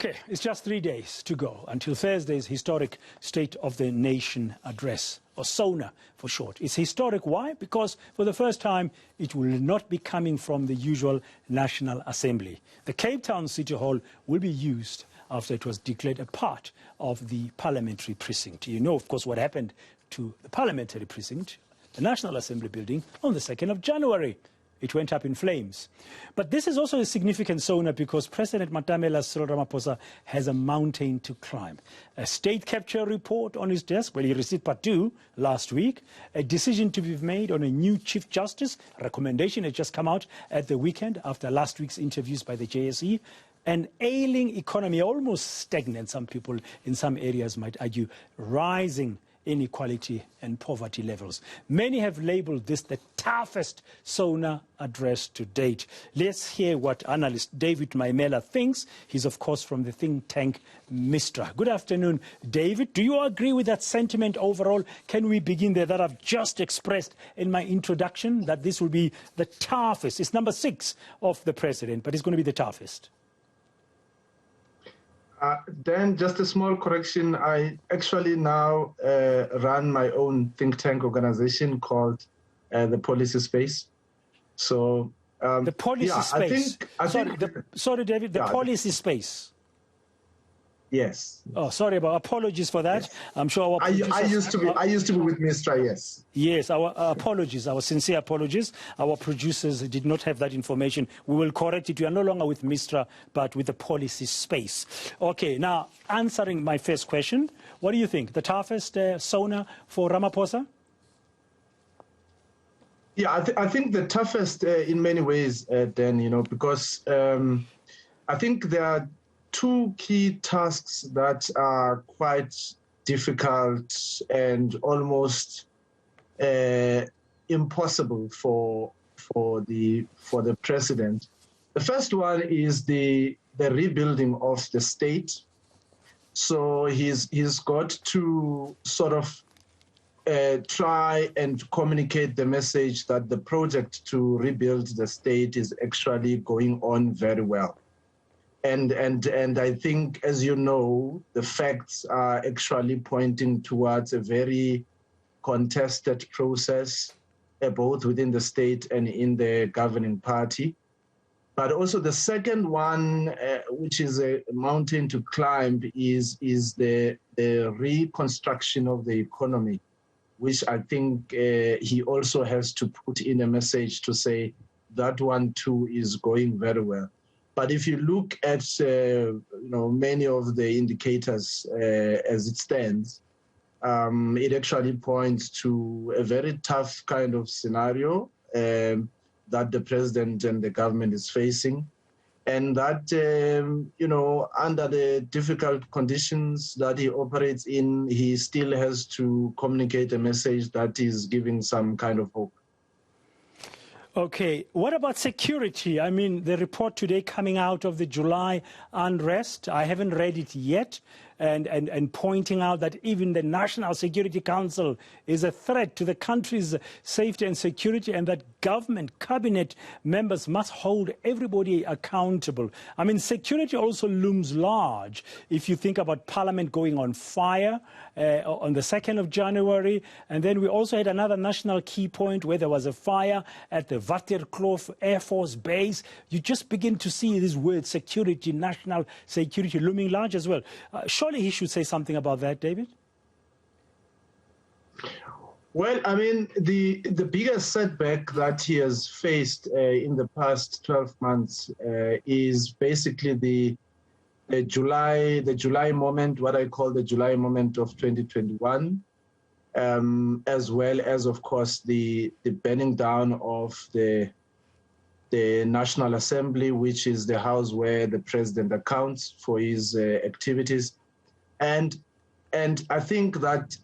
Okay, it's just 3 days to go until Thursday's historic State of the Nation address, or SONA for short. It's historic. Why? Because for the first time, it will not be coming from the usual National Assembly. The Cape Town City Hall will be used after it was declared a part of the Parliamentary precinct. You know, of course, what happened to the Parliamentary precinct, the National Assembly building, on the 2nd of January. It went up in flames. But this is also a significant SONA because President Maimela Ramaphosa has a mountain to climb. A state capture report on his desk, well, he received part 2 last week. A decision to be made on a new Chief Justice. A recommendation has just come out at the weekend after last week's interviews by the JSE. An ailing economy, almost stagnant, some people in some areas might argue, rising inequality and poverty levels. Many have labelled this the toughest SONA address to date. Let's hear what analyst David Maimela thinks. He's, of course, from the think tank Mistra. Good afternoon, David. Do you agree with that sentiment overall? Can we begin there that I've just expressed in my introduction, that this will be the toughest? It's number 6 of the president, but it's going to be the toughest. Then just a small correction. I actually now run my own think tank organization called the Policy Space. So the Policy Space. Sorry, David. The Policy Space. Yes. Oh, sorry about. Apologies for that. Yes. I'm sure our I used to be with Mistra. Yes. Yes. Our apologies. Our sincere apologies. Our producers did not have that information. We will correct it. We are no longer with Mistra, but with the Policy Space. Okay. Now, answering my first question, what do you think? The toughest SONA for Ramaphosa? Yeah, I think the toughest in many ways, Dan. You know, because I think there are 2 key tasks that are quite difficult and almost impossible for the president. The first one is the rebuilding of the state. So he's got to sort of try and communicate the message that the project to rebuild the state is actually going on very well. And I think, as you know, the facts are actually pointing towards a very contested process, both within the state and in the governing party. But also the second one, which is a mountain to climb, is the reconstruction of the economy, which I think he also has to put in a message to say that one too is going very well. But if you look at many of the indicators as it stands, it actually points to a very tough kind of scenario that the president and the government is facing, and that under the difficult conditions that he operates in, he still has to communicate a message that is giving some kind of hope. Okay, what about security? I mean, the report today coming out of the July unrest, I haven't read it yet, and pointing out that even the National Security Council is a threat to the country's safety and security, and that government, cabinet members must hold everybody accountable. I mean, security also looms large if you think about Parliament going on fire on the 2nd of January. And then we also had another national key point where there was a fire at the Waterkloof Air Force Base. You just begin to see this word security, national security, looming large as well. Surely he should say something about that, David? Well, I mean, the biggest setback that he has faced in the past 12 months is basically the July moment, what I call the July moment of 2021, as well as, of course, the burning down of the National Assembly, which is the house where the president accounts for his activities. And I think that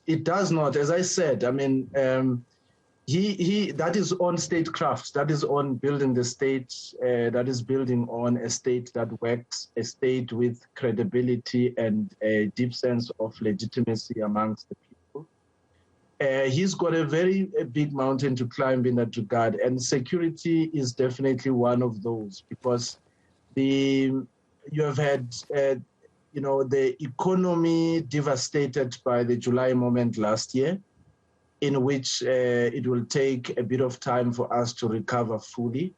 it does not, as I said, I mean, that is on statecraft, that is on building the state, that is building on a state that works, a state with credibility and a deep sense of legitimacy amongst the people. He's got a very big mountain to climb in that regard, and security is definitely one of those, because the you have had, the economy devastated by the July moment last year, in which it will take a bit of time for us to recover fully,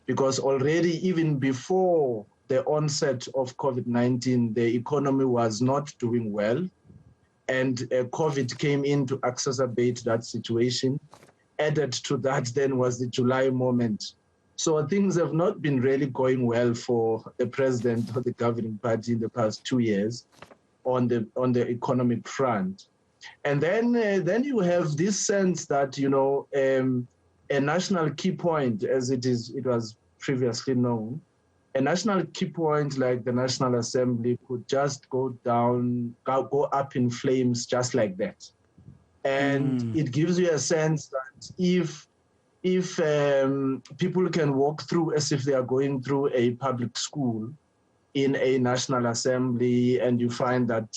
because already even before the onset of COVID-19, the economy was not doing well, and COVID came in to exacerbate that situation. Added to that then was the July moment. So things have not been really going well for the president or the governing party in the past 2 years on the economic front. And then you have this sense that, a national key point, as it was previously known, a national key point like the National Assembly could just go up in flames just like that. And it gives you a sense that if people can walk through as if they are going through a public school in a National Assembly, and you find that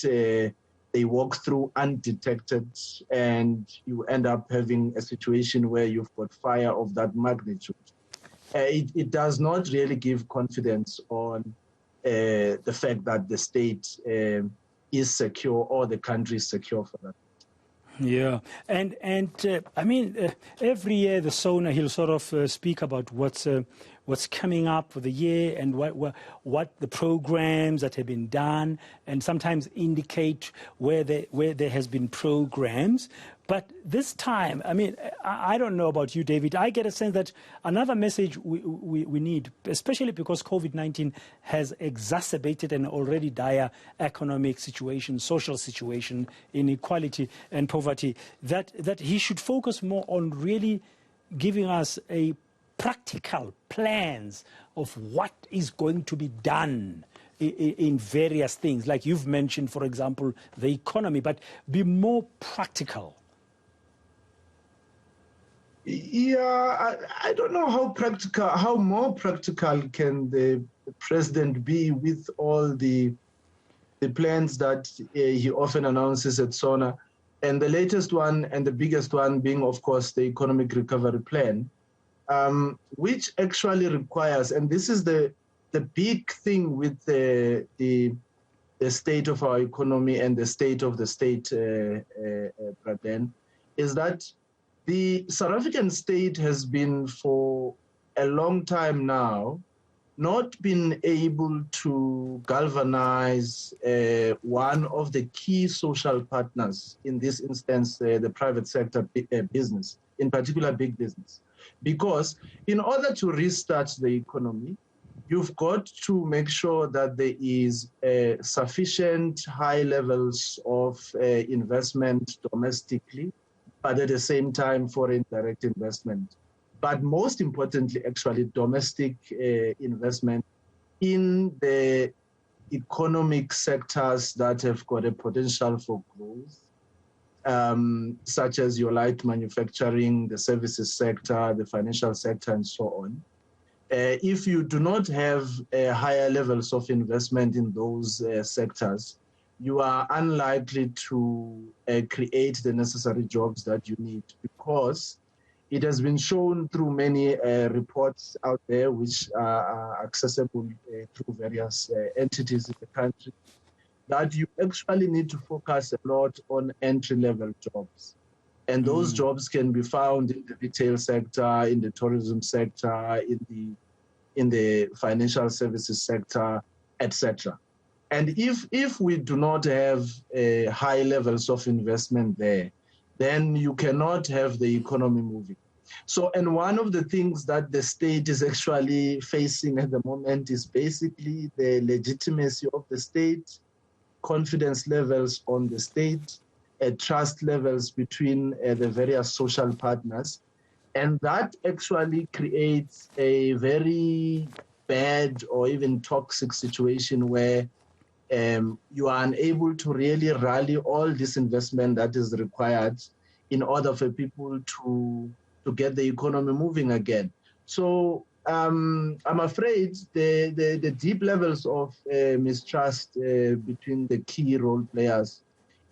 they walk through undetected, and you end up having a situation where you've got fire of that magnitude, it does not really give confidence on the fact that the state is secure or the country is secure for that. Yeah, and I mean, every year the SONA, he'll sort of speak about what's coming up for the year and what the programs that have been done, and sometimes indicate where there has been programs. But this time, I mean, I don't know about you, David. I get a sense that another message we need, especially because COVID-19 has exacerbated an already dire economic situation, social situation, inequality and poverty, that he should focus more on really giving us a practical plans of what is going to be done in various things. Like you've mentioned, for example, the economy, but be more practical. Yeah, I don't know how more practical can the president be with all the plans that he often announces at SONA, and the latest one and the biggest one being, of course, the economic recovery plan, which actually requires, and this is the big thing with the state of our economy and the state of the state, Braden, is that the South African state has been for a long time now not been able to galvanize one of the key social partners, in this instance, the private sector business, in particular big business. Because in order to restart the economy, you've got to make sure that there is sufficient high levels of investment domestically, but at the same time, foreign direct investment. But most importantly, actually, domestic investment in the economic sectors that have got a potential for growth, such as your light manufacturing, the services sector, the financial sector, and so on. If you do not have higher levels of investment in those sectors, you are unlikely to create the necessary jobs that you need, because it has been shown through many reports out there, which are accessible through various entities in the country, that you actually need to focus a lot on entry-level jobs. And those jobs can be found in the retail sector, in the tourism sector, in the financial services sector, etc. And if we do not have high levels of investment there, then you cannot have the economy moving. So, and one of the things that the state is actually facing at the moment is basically the legitimacy of the state, confidence levels on the state, trust levels between the various social partners. And that actually creates a very bad or even toxic situation where you are unable to really rally all this investment that is required in order for people to get the economy moving again. So I'm afraid the deep levels of mistrust between the key role players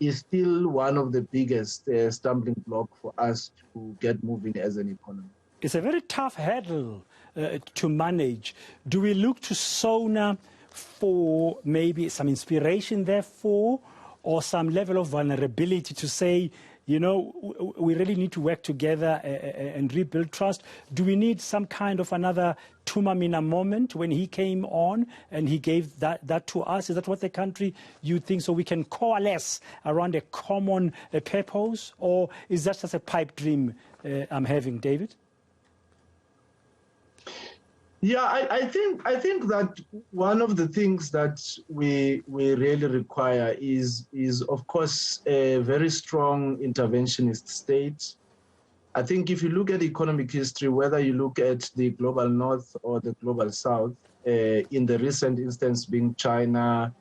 is still one of the biggest stumbling blocks for us to get moving as an economy. It's a very tough hurdle to manage. Do we look to SONA for maybe some inspiration, therefore, or some level of vulnerability to say, you know, we really need to work together and rebuild trust? Do we need some kind of another Tumamina moment when he came on and he gave that to us? Is that what the country, you think, so we can coalesce around a common purpose? Or is that just a pipe dream I'm having, David? Yeah, I think that one of the things that we really require is of course a very strong interventionist state. I think if you look at economic history, whether you look at the global north or the global south, in the recent instance being China,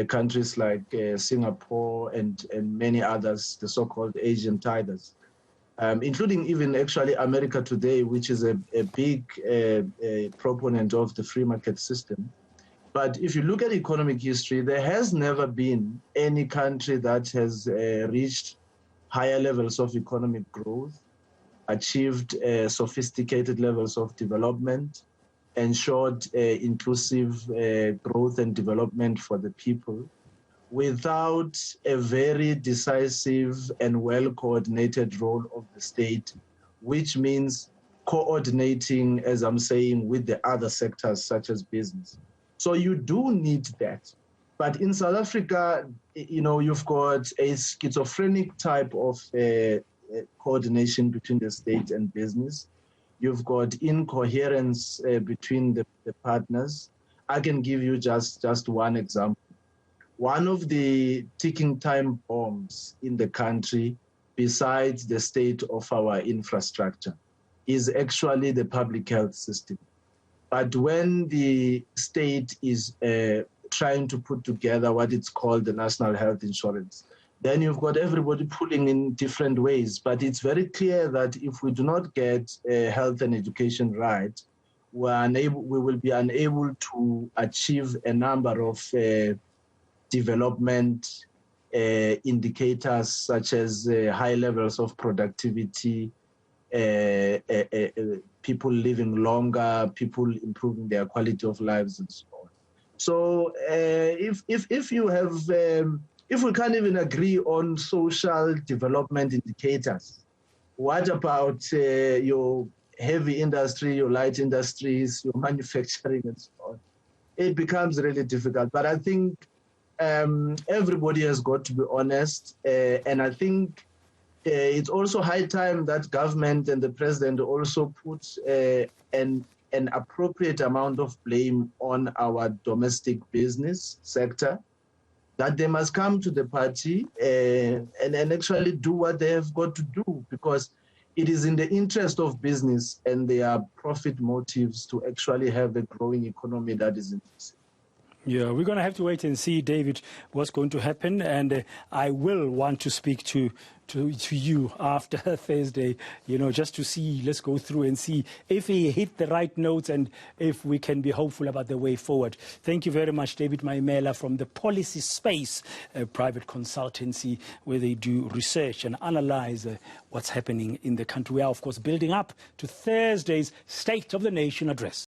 countries like Singapore and many others, the so-called Asian tigers. Including even actually America today, which is a big proponent of the free market system. But if you look at economic history, there has never been any country that has reached higher levels of economic growth, achieved sophisticated levels of development, ensured inclusive growth and development for the people, without a very decisive and well-coordinated role of the state, which means coordinating, as I'm saying, with the other sectors such as business. So you do need that. But in South Africa, you know, you've got a schizophrenic type of coordination between the state and business. You've got incoherence between the partners. I can give you just one example. One of the ticking time bombs in the country, besides the state of our infrastructure, is actually the public health system. But when the state is trying to put together what it's called the national health insurance, then you've got everybody pulling in different ways. But it's very clear that if we do not get health and education right, we will be unable to achieve a number of development indicators such as high levels of productivity, people living longer, people improving their quality of lives, and so on. So if you have, if we can't even agree on social development indicators, what about your heavy industry, your light industries, your manufacturing, and so on? It becomes really difficult. But I think everybody has got to be honest, and I think it's also high time that government and the president also put an appropriate amount of blame on our domestic business sector, that they must come to the party and actually do what they have got to do, because it is in the interest of business and their profit motives to actually have a growing economy that is inclusive. Yeah, we're going to have to wait and see, David, what's going to happen. And I will want to speak to you after Thursday, you know, just to see, let's go through and see if he hit the right notes and if we can be hopeful about the way forward. Thank you very much, David Maimela from the Policy Space, a private consultancy where they do research and analyze what's happening in the country. We are, of course, building up to Thursday's State of the Nation address.